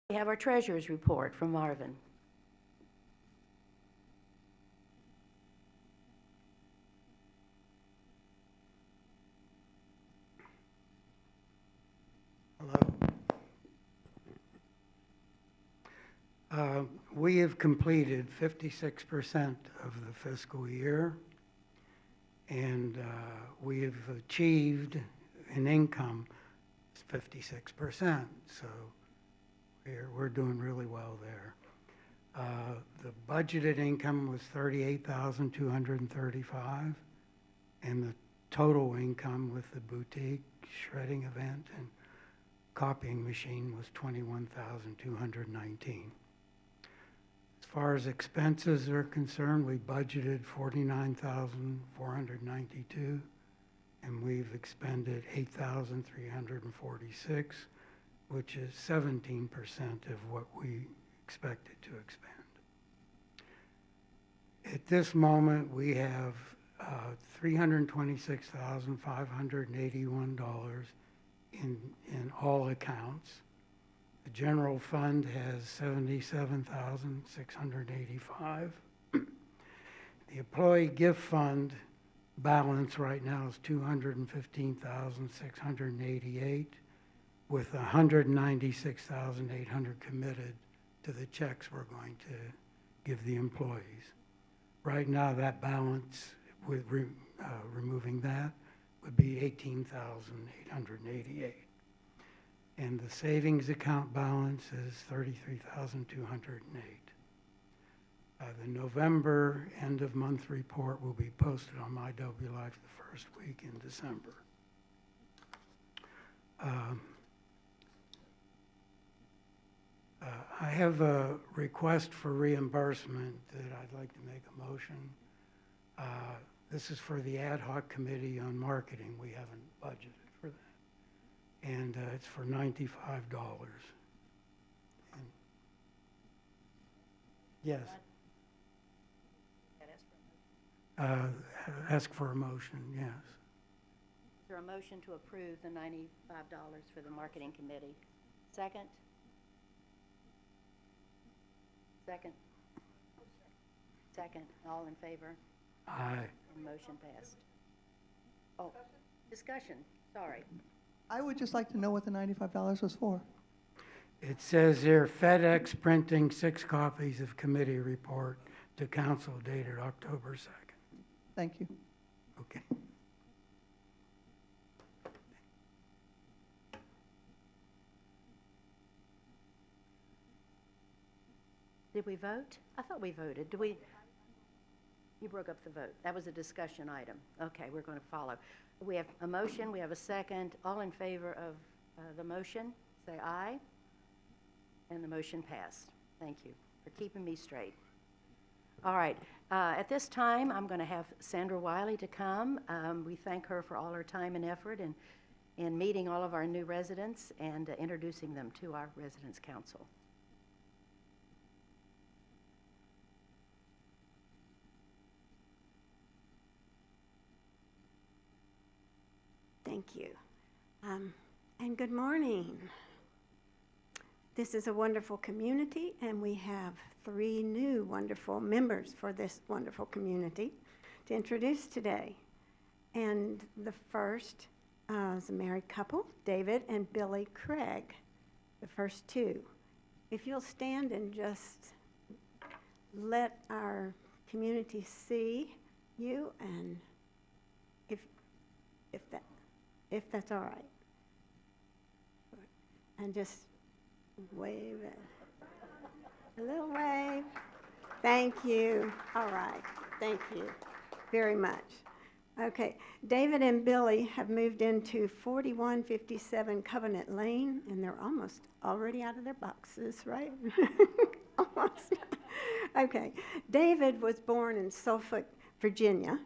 We have our treasurer's report from Marvin. Hello. We have completed 56% of the fiscal year, and we have achieved an income 56%. So we're doing really well there. The budgeted income was $38,235, and the total income with the boutique shredding event and copying machine was $21,219. As far as expenses are concerned, we budgeted $49,492, and we've expended $8,346, which is 17% of what we expected to expend. At this moment, we have $326,581 in all accounts. The general fund has $77,685. The employee gift fund balance right now is $215,688, with $196,800 committed to the checks we're going to give the employees. Right now, that balance, with removing that, would be $18,888. And the savings account balance is $33,208. The November end of month report will be posted on MyWLife the first week in December. I have a request for reimbursement that I'd like to make a motion. This is for the ad hoc committee on marketing. We haven't budgeted for that. And it's for $95. And yes. Ask for a motion, yes. Is there a motion to approve the $95 for the marketing committee? Second? Second? Second. All in favor? Aye. And motion passed. Oh, discussion, sorry. I would just like to know what the $95 was for. It says here, FedEx printing 6 copies of committee report to council dated October 2nd. Thank you. Okay. Did we vote? I thought we voted. Did we? You broke up the vote. That was a discussion item. Okay, we're going to follow. We have a motion. We have a second. All in favor of the motion, say aye. And the motion passed. Thank you for keeping me straight. All right. At this time, I'm going to have Sandra Wiley to come. We thank her for all her time and effort in meeting all of our new residents and introducing them to our Residents Council. Thank you. And good morning. This is a wonderful community, and we have 3 new wonderful members for this wonderful community to introduce today. And the first is a married couple, David and Billy Craig, the first 2. If you'll stand and just let our community see you, and if that's all right. And just wave it. A little wave. Thank you. All right. Thank you very much. Okay. David and Billy have moved into 4157 Covenant Lane, and they're almost already out of their boxes, right? Almost. Okay. David was born in Suffolk, Virginia.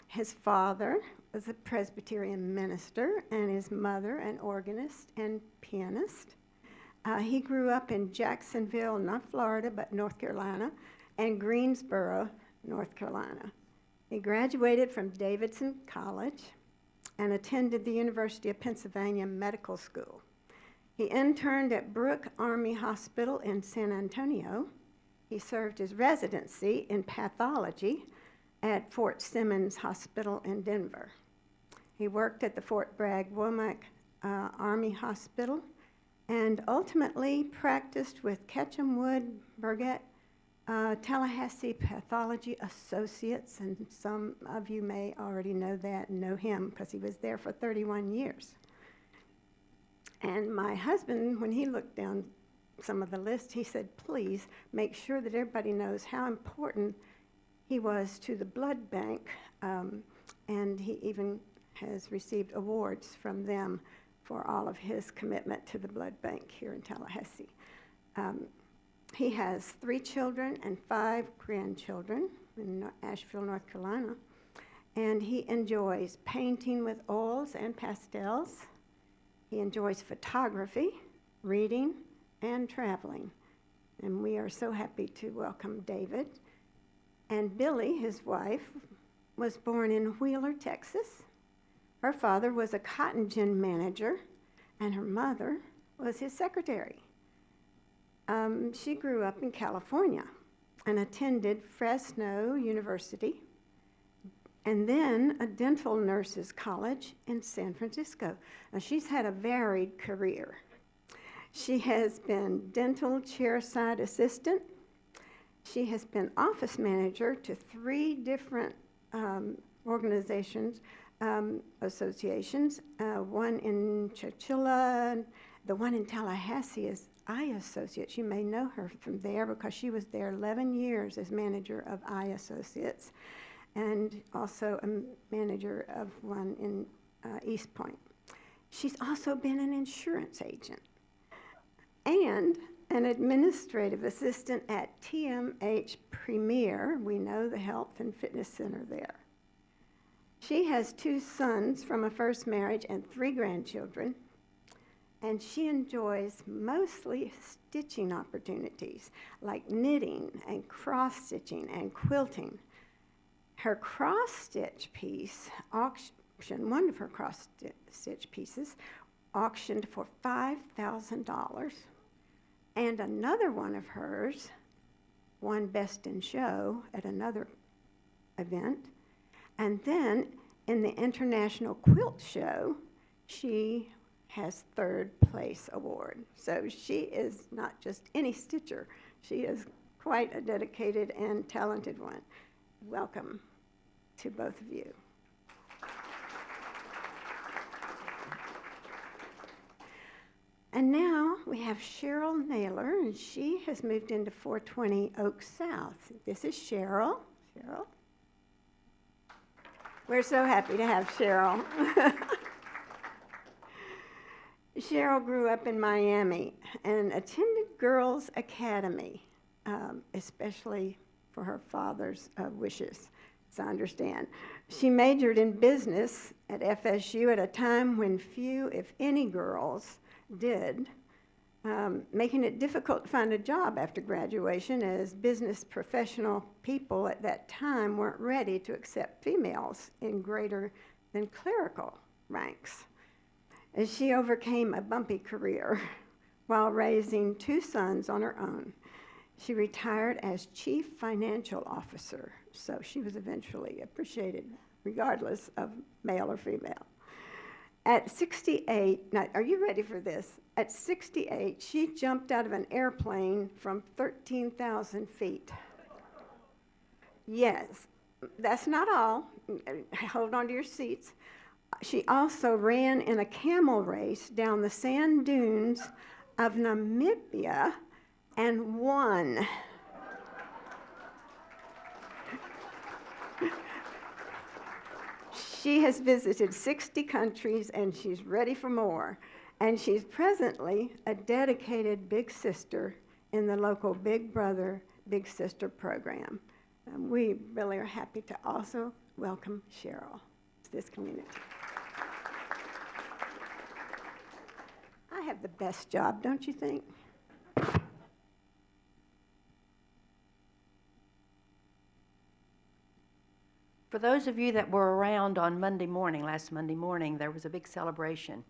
His father was a Presbyterian minister, and his mother an organist and pianist. He grew up in Jacksonville, not Florida, but North Carolina, and Greensboro, North Carolina. He graduated from Davidson College and attended the University of Pennsylvania Medical School. He interned at Brooke Army Hospital in San Antonio. He served his residency in pathology at Fort Simmons Hospital in Denver. He worked at the Fort Bragg Womack Army Hospital and ultimately practiced with Ketchum Wood, Burgett, Tallahassee Pathology Associates, and some of you may already know that and know him because he was there for 31 years. And my husband, when he looked down some of the list, he said, please make sure that everybody knows how important he was to the blood bank, and he even has received awards from them for all of his commitment to the blood bank here in Tallahassee. He has 3 children and 5 grandchildren in Asheville, North Carolina, and he enjoys painting with oils and pastels. He enjoys photography, reading, and traveling. And we are so happy to welcome David. And Billy, his wife, was born in Wheeler, Texas. Her father was a cotton gin manager, and her mother was his secretary. She grew up in California and attended Fresno University, and then a dental nurses college in San Francisco. Now, she's had a varied career. She has been dental chairside assistant. She has been office manager to 3 different organizations, associations, one in Chowchilla, the one in Tallahassee is Eye Associates. You may know her from there because she was there 11 years as manager of Eye Associates, and also a manager of one in East Point. She's also been an insurance agent and an administrative assistant at TMH Premier. We know the health and fitness center there. She has 2 sons from a first marriage and 3 grandchildren, and she enjoys mostly stitching opportunities like knitting and cross-stitching and quilting. Her cross-stitch piece, one of her cross-stitch pieces, auctioned for $5,000, and another one of hers won Best in Show at another event. And then in the International Quilt Show, she has 3rd place award. So she is not just any stitcher. She is quite a dedicated and talented one. Welcome to both of you. And now we have Cheryl Naylor, and she has moved into 420 Oak South. This is Cheryl. Cheryl. We're so happy to have Cheryl. Cheryl grew up in Miami and attended Girls Academy, especially for her father's wishes, as I understand. She majored in business at FSU at a time when few, if any, girls did, making it difficult to find a job after graduation, as business professional people at that time weren't ready to accept females in greater than clerical ranks. As she overcame a bumpy career while raising 2 sons on her own, she retired as chief financial officer, so she was eventually appreciated regardless of male or female. At 68, now are you ready for this? At 68, she jumped out of an airplane from 13,000 feet. Yes, that's not all. Hold on to your seats. She also ran in a camel race down the sand dunes of Namibia and won. She has visited 60 countries and she's ready for more. And she's presently a dedicated big sister in the local Big Brother, Big Sister program. We really are happy to also welcome Cheryl to this community. I have the best job, don't you think? For those of you that were around on Monday morning, last Monday morning, there was a big celebration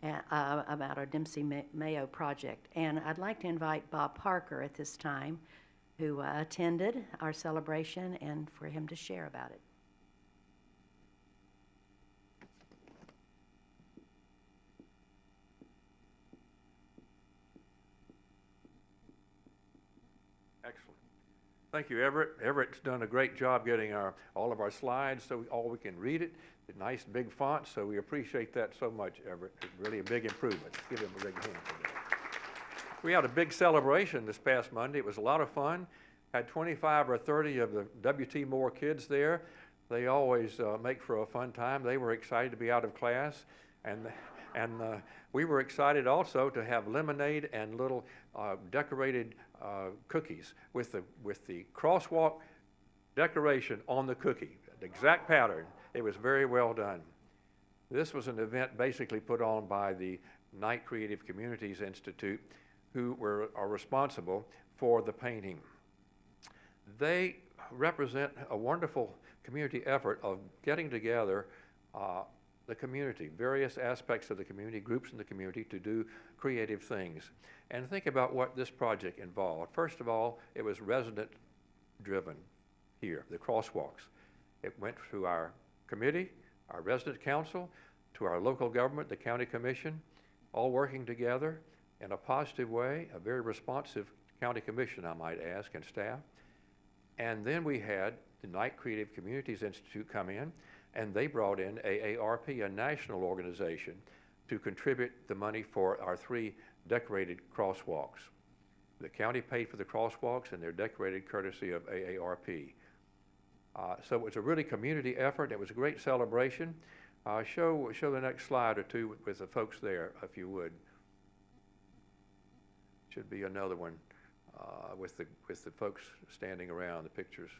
about our Dempsey Mayo project. And I'd like to invite Bob Parker at this time, who attended our celebration, and for him to share about it. Excellent. Thank you, Everett. Everett's done a great job getting all of our slides so all we can read it. The nice big font, so we appreciate that so much, Everett. It's really a big improvement. Give him a big hand for that. We had a big celebration this past Monday. It was a lot of fun. Had 25 or 30 of the W.T. Moore kids there. They always make for a fun time. They were excited to be out of class, and we were excited also to have lemonade and little decorated cookies with the crosswalk decoration on the cookie, the exact pattern. It was very well done. This was an event basically put on by the Knight Creative Communities Institute, who are responsible for the painting. They represent a wonderful community effort of getting together the community, various aspects of the community, groups in the community, to do creative things. And think about what this project involved. First of all, it was resident-driven here, the crosswalks. It went through our committee, our resident council, to our local government, the county commission, all working together in a positive way, a very responsive county commission, I might ask, and staff. And then we had the Knight Creative Communities Institute come in, and they brought in AARP, a national organization, to contribute the money for our 3 decorated crosswalks. The county paid for the crosswalks, and they're decorated courtesy of AARP. So it was a really community effort. It was a great celebration. Show the next slide or two with the folks there, if you would. Should be another one with the folks standing around, the pictures.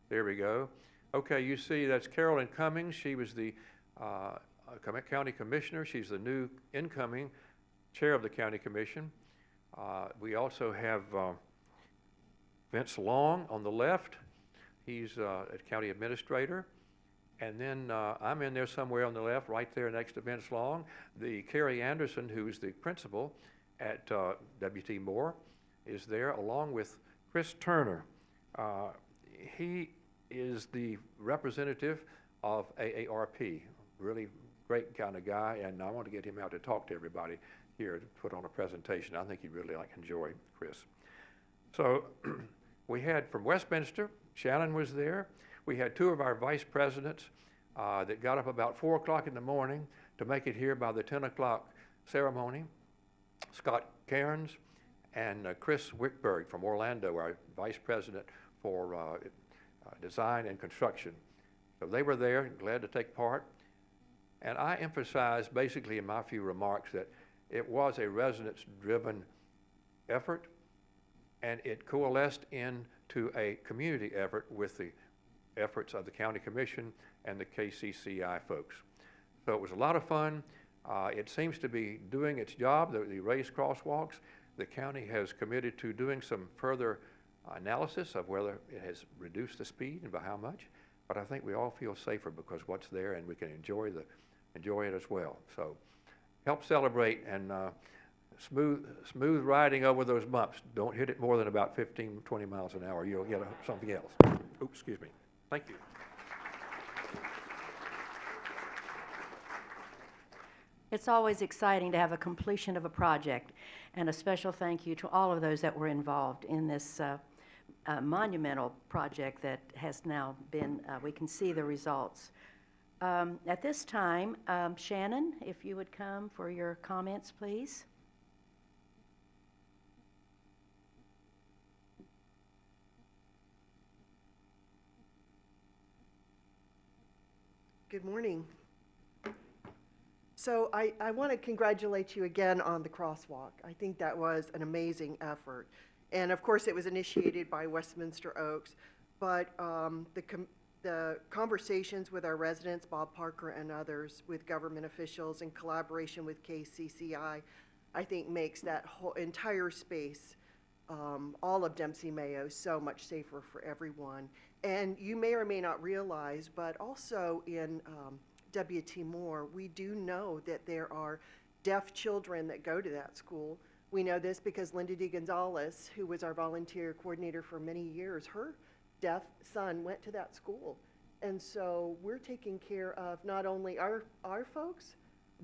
There we go. Okay, you see that's Carolyn Cummings. She was the county commissioner. She's the new incoming chair of the county commission. We also have Vince Long on the left. He's a county administrator. And then I'm in there somewhere on the left, right there next to Vince Long. The Carrie Anderson, who's the principal at W.T. Moore, is there, along with Chris Turner. He is the representative of AARP, really great kind of guy, and I want to get him out to talk to everybody here to put on a presentation. I think he'd really enjoy Chris. So we had from Westminster, Shannon was there. We had 2 of our vice presidents that got up about 4 o'clock in the morning to make it here by the 10 o'clock ceremony. Scott Cairns and Chris Wickberg from Orlando, our vice president for design and construction. So they were there, glad to take part. And I emphasized basically in my few remarks that it was a residents-driven effort, and it coalesced into a community effort with the efforts of the county commission and the KCCI folks. So it was a lot of fun. It seems to be doing its job, the raised crosswalks. The county has committed to doing some further analysis of whether it has reduced the speed and by how much. But I think we all feel safer because what's there, and we can enjoy it as well. So help celebrate, and smooth riding over those bumps. Don't hit it more than about 15, 20 miles an hour. You'll get something else. Oops, excuse me. Thank you. It's always exciting to have a completion of a project, and a special thank you to all of those that were involved in this monumental project that has now been, we can see the results. At this time, Shannon, if you would come for your comments, please. Good morning. So I want to congratulate you again on the crosswalk. I think that was an amazing effort. And of course, it was initiated by Westminster Oaks, but the conversations with our residents, Bob Parker and others, with government officials in collaboration with KCCI, I think makes that whole entire space, all of Dempsey Mayo, so much safer for everyone. And you may or may not realize, but also in W.T. Moore, we do know that there are deaf children that go to that school. We know this because Linda D. Gonzalez, who was our volunteer coordinator for many years, her deaf son went to that school. And so we're taking care of not only our folks,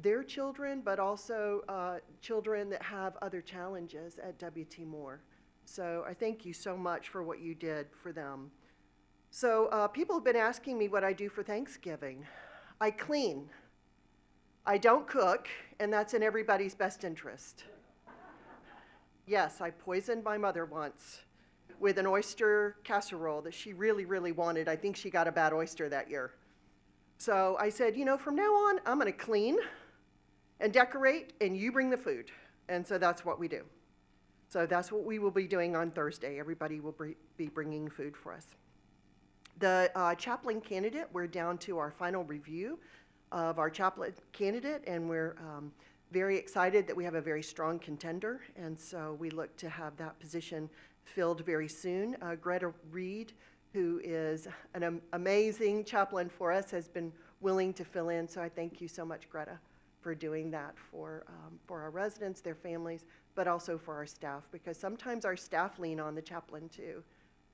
their children, but also children that have other challenges at W.T. Moore. So I thank you so much for what you did for them. So people have been asking me what I do for Thanksgiving. I clean. I don't cook, and that's in everybody's best interest. Yes, I poisoned my mother once with an oyster casserole that she really, really wanted. I think she got a bad oyster that year. So I said, you know, from now on, I'm going to clean and decorate, and you bring the food. And so that's what we do. So that's what we will be doing on Thursday. Everybody will be bringing food for us. The chaplain candidate, we're down to our final review of our chaplain candidate, and we're very excited that we have a very strong contender, and so we look to have that position filled very soon. Greta Reed, who is an amazing chaplain for us, has been willing to fill in, so I thank you so much, Greta, for doing that for our residents, their families, but also for our staff, because sometimes our staff lean on the chaplain too.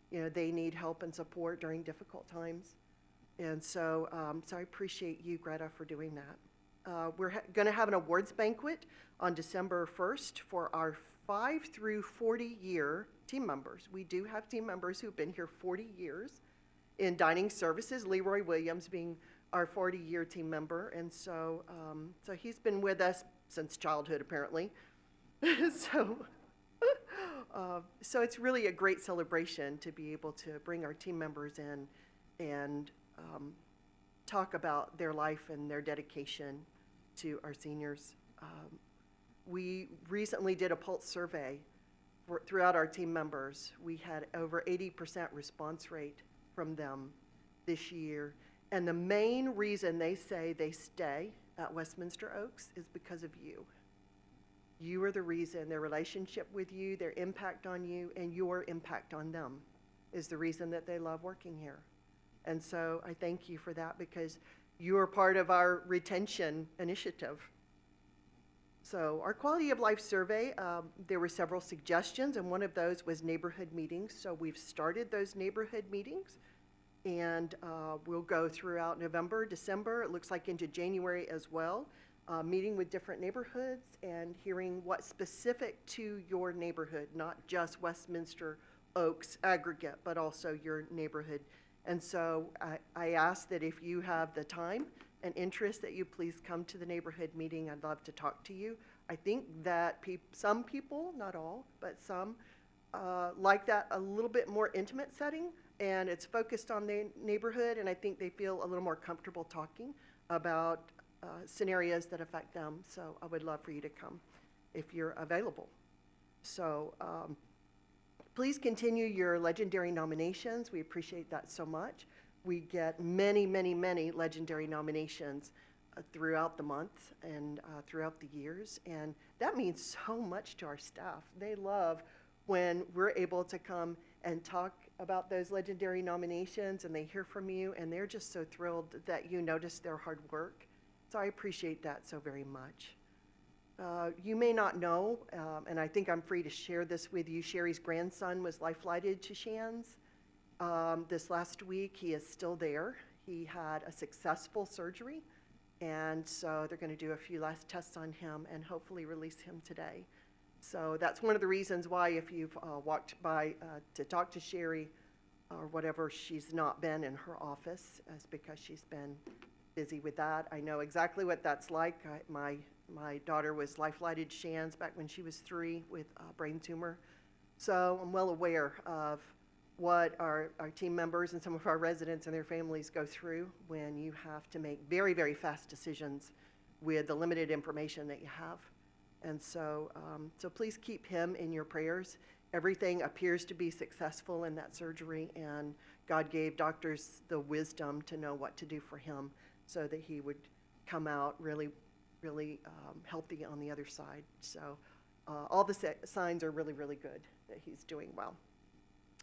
You know, they need help and support during difficult times. And so, so I appreciate you, Greta, for doing that. We're going to have an awards banquet on December 1st for our 5 through 40 year team members. We do have team members who've been here 40 years in dining services, Leroy Williams being our 40-year team member. And so, so he's been with us since childhood, apparently. So it's really a great celebration to be able to bring our team members in and talk about their life and their dedication to our seniors. We recently did a pulse survey throughout our team members. We had over 80% response rate from them this year. And the main reason they say they stay at Westminster Oaks is because of you. You are the reason. Their relationship with you, their impact on you, and your impact on them is the reason that they love working here. And so I thank you for that, because you are part of our retention initiative. So our quality of life survey, there were several suggestions, and one of those was neighborhood meetings. So we've started those neighborhood meetings, and we'll go throughout November, December, it looks like into January as well, meeting with different neighborhoods and hearing what's specific to your neighborhood, not just Westminster Oaks aggregate, but also your neighborhood. And so I ask that if you have the time and interest, that you please come to the neighborhood meeting. I'd love to talk to you. I think that some people, not all, but some, like that a little bit more intimate setting, and it's focused on the neighborhood, and I think they feel a little more comfortable talking about scenarios that affect them. So I would love for you to come if you're available. So please continue your legendary nominations. We appreciate that so much. We get many, many, many legendary nominations throughout the month and throughout the years, and that means so much to our staff. They love when we're able to come and talk about those legendary nominations, and they hear from you, and they're just so thrilled that you notice their hard work. So I appreciate that so very much. You may not know, and I think I'm free to share this with you, Sherry's grandson was life-flighted to Shands this last week. He is still there. He had a successful surgery, and so they're going to do a few last tests on him and hopefully release him today. So that's one of the reasons why, if you've walked by to talk to Sherry or whatever, she's not been in her office, is because she's been busy with that. I know exactly what that's like. My daughter was life-flighted Shands back when she was 3 with a brain tumor. So I'm well aware of what our team members and some of our residents and their families go through when you have to make very, very fast decisions with the limited information that you have. And so, so please keep him in your prayers. Everything appears to be successful in that surgery, and God gave doctors the wisdom to know what to do for him so that he would come out really, really healthy on the other side. So all the signs are really, really good that he's doing well.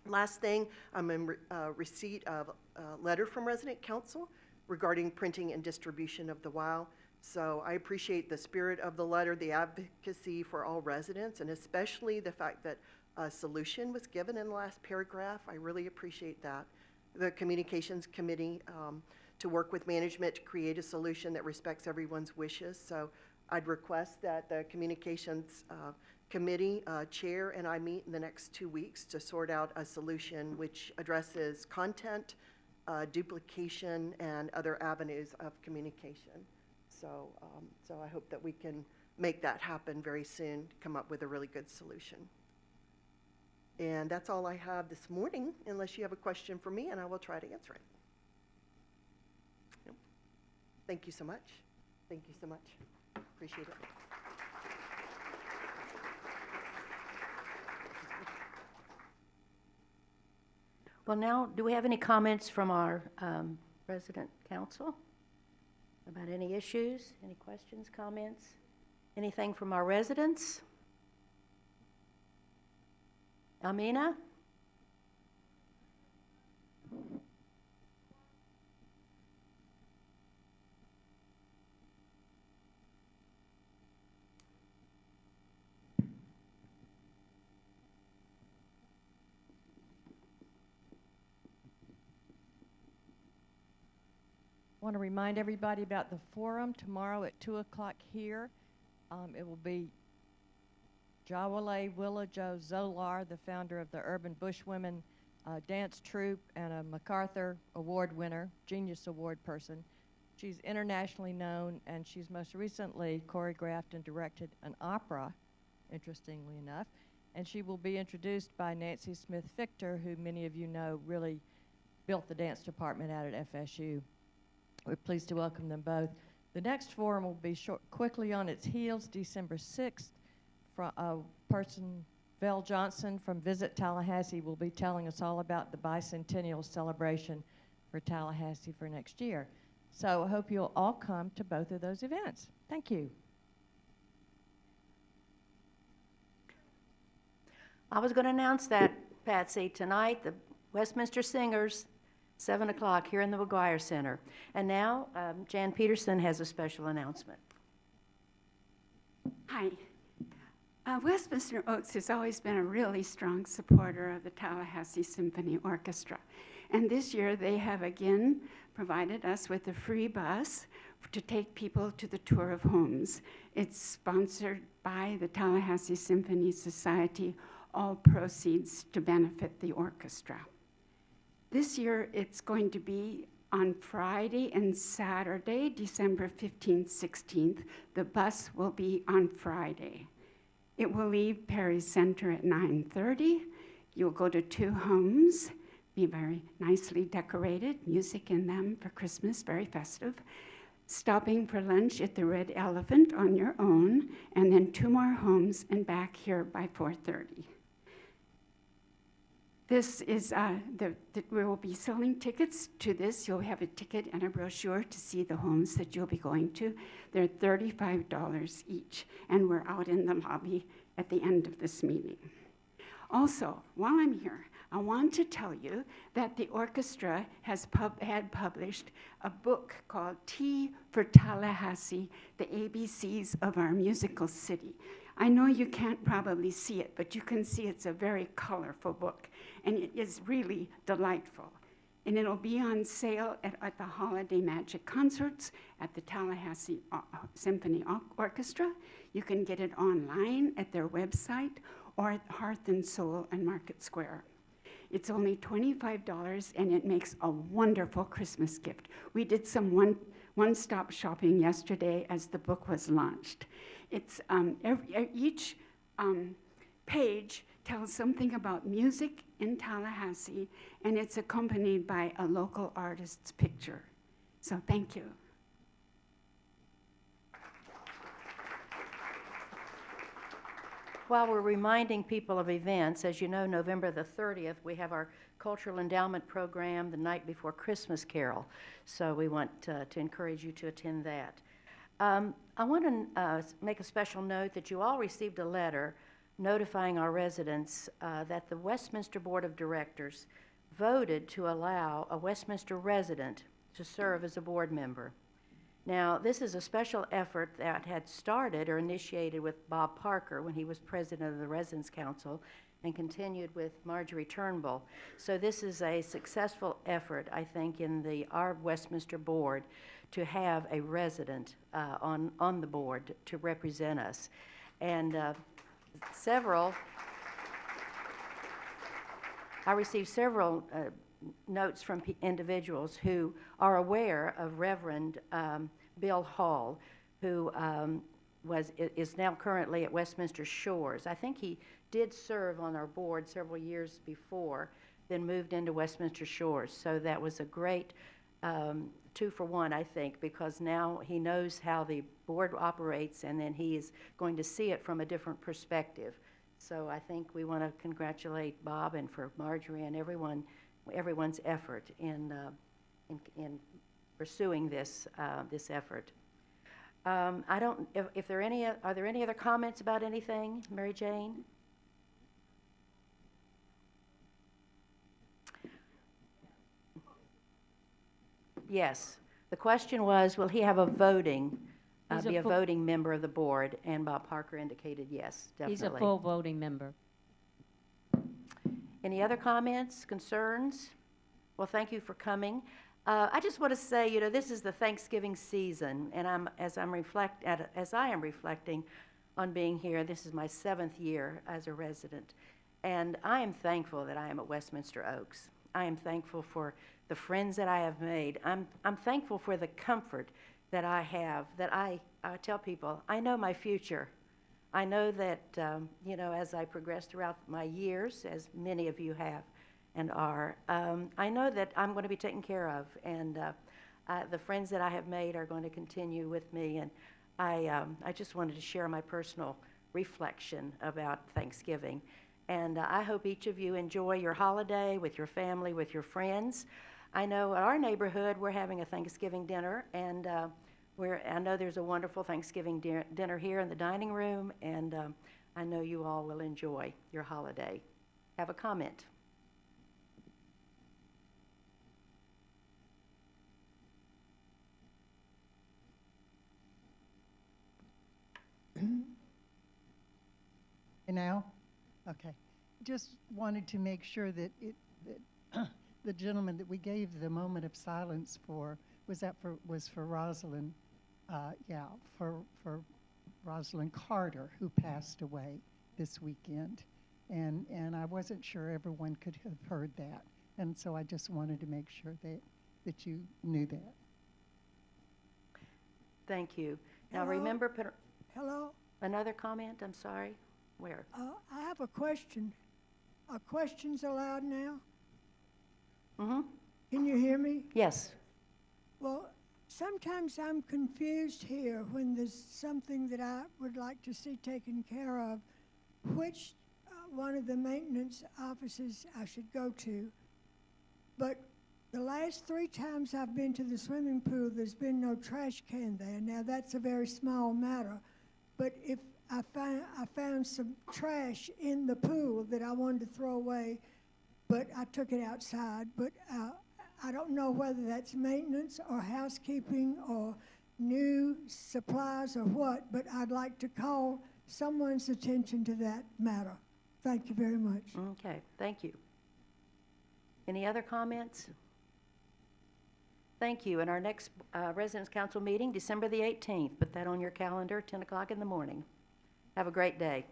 Last thing, I'm in receipt of a letter from resident council regarding printing and distribution of the WOW. So I appreciate the spirit of the letter, the advocacy for all residents, and especially the fact that a solution was given in the last paragraph. I really appreciate that. The Communications Committee to work with management to create a solution that respects everyone's wishes. So I'd request that the Communications Committee Chair and I meet in the next 2 weeks to sort out a solution which addresses content, duplication, and other avenues of communication. So I hope that we can make that happen very soon, come up with a really good solution. And that's all I have this morning, unless you have a question for me, and I will try to answer it. Yep. Thank you so much. Thank you so much. Appreciate it. Well, now, do we have any comments from our resident council about any issues, any questions, comments? Anything from our residents? Almina? I want to remind everybody about the forum tomorrow at 2 o'clock here. It will be Jawale Willa Jo Zolar, the founder of the Urban Bushwomen dance troupe and a MacArthur Award winner, Genius Award person. She's internationally known, and she's most recently choreographed and directed an opera, interestingly enough. And she will be introduced by Nancy Smith Fichter, who many of you know really built the dance department out at FSU. We're pleased to welcome them both. The next forum will be quickly on its heels, December 6th. Vel Johnson from Visit Tallahassee will be telling us all about the bicentennial celebration for Tallahassee for next year. So I hope you'll all come to both of those events. Thank you. I was going to announce that, Patsy, tonight, the Westminster Singers, 7 o'clock here in the McGuire Center. And now, Jan Peterson has a special announcement. Hi. Westminster Oaks has always been a really strong supporter of the Tallahassee Symphony Orchestra. And this year they have again provided us with a free bus to take people to the Tour of Homes. It's sponsored by the Tallahassee Symphony Society, all proceeds to benefit the orchestra. This year it's going to be on Friday and Saturday, December 15th, 16th. The bus will be on Friday. It will leave Perry Center at 9:30. You'll go to 2 homes, be very nicely decorated, music in them for Christmas, very festive. Stopping for lunch at the Red Elephant on your own, and then 2 more homes and back here by 4:30. This is, we will be selling tickets to this. You'll have a ticket and a brochure to see the homes that you'll be going to. They're $35 each, and we're out in the lobby at the end of this meeting. Also, while I'm here, I want to tell you that the orchestra had published a book called T for Tallahassee, the ABCs of Our Musical City. I know you can't probably see it, but you can see it's a very colorful book, and it is really delightful. And it'll be on sale at the Holiday Magic Concerts at the Tallahassee Symphony Orchestra. You can get it online at their website or at Hearth and Soul and Market Square. It's only $25, and it makes a wonderful Christmas gift. We did some one-stop shopping yesterday as the book was launched. It's each page tells something about music in Tallahassee, and it's accompanied by a local artist's picture. So thank you. While we're reminding people of events, as you know, November the 30th, we have our Cultural Endowment Program, the night before Christmas Carol. So we want to encourage you to attend that. I want to make a special note that you all received a letter notifying our residents that the Westminster Board of Directors voted to allow a Westminster resident to serve as a board member. Now, this is a special effort that had started or initiated with Bob Parker when he was president of the Residence Council and continued with Marjorie Turnbull. So this is a successful effort, I think, in our Westminster board to have a resident on the board to represent us. And I received several notes from individuals who are aware of Reverend Bill Hall, who is now currently at Westminster Shores. I think he did serve on our board several years before, then moved into Westminster Shores. So that was a great 2-for-1, I think, because now he knows how the board operates, and then he is going to see it from a different perspective. So I think we want to congratulate Bob and for Marjorie and everyone's effort in pursuing this effort. I don't. If there are there any other comments about anything, Mary Jane? Yes. The question was, will he have a voting? He's a Be a full- voting member of the board, and Bob Parker indicated yes, definitely. He's a full voting member. Any other comments, concerns? Well, thank you for coming. I just want to say, this is the Thanksgiving season, and as I am reflecting on being here, this is my 7th year as a resident, and I am thankful that I am at Westminster Oaks. I am thankful for the friends that I have made. I'm thankful for the comfort that I have, that I tell people, I know my future. I know that, as I progress throughout my years, as many of you have and are, I know that I'm going to be taken care of, and the friends that I have made are going to continue with me, and I just wanted to share my personal reflection about Thanksgiving. And I hope each of you enjoy your holiday with your family, with your friends. I know at our neighborhood, we're having a Thanksgiving dinner, and I know there's a wonderful Thanksgiving dinner here in the dining room, and I know you all will enjoy your holiday. Have a comment? Now? Okay. Just wanted to make sure that the gentleman that we gave the moment of silence for, was for Rosalind, for Rosalind Carter, who passed away this weekend. And I wasn't sure everyone could have heard that. And so I just wanted to make sure that you knew that. Thank you. Now Hello? remember, Hello? another comment, I'm sorry? Where? I have a question. Are questions allowed now? Mm-hmm. Can you hear me? Yes. Well, sometimes I'm confused here when there's something that I would like to see taken care of, which one of the maintenance offices I should go to. But the last 3 times I've been to the swimming pool, there's been no trash can there. Now, that's a very small matter. But if I found some trash in the pool that I wanted to throw away, but I took it outside. But I don't know whether that's maintenance or housekeeping or new supplies or what, but I'd like to call someone's attention to that matter. Thank you very much. Okay, thank you. Any other comments? Thank you. And our next Residence Council meeting, December the 18th. Put that on your calendar, 10 o'clock in the morning. Have a great day.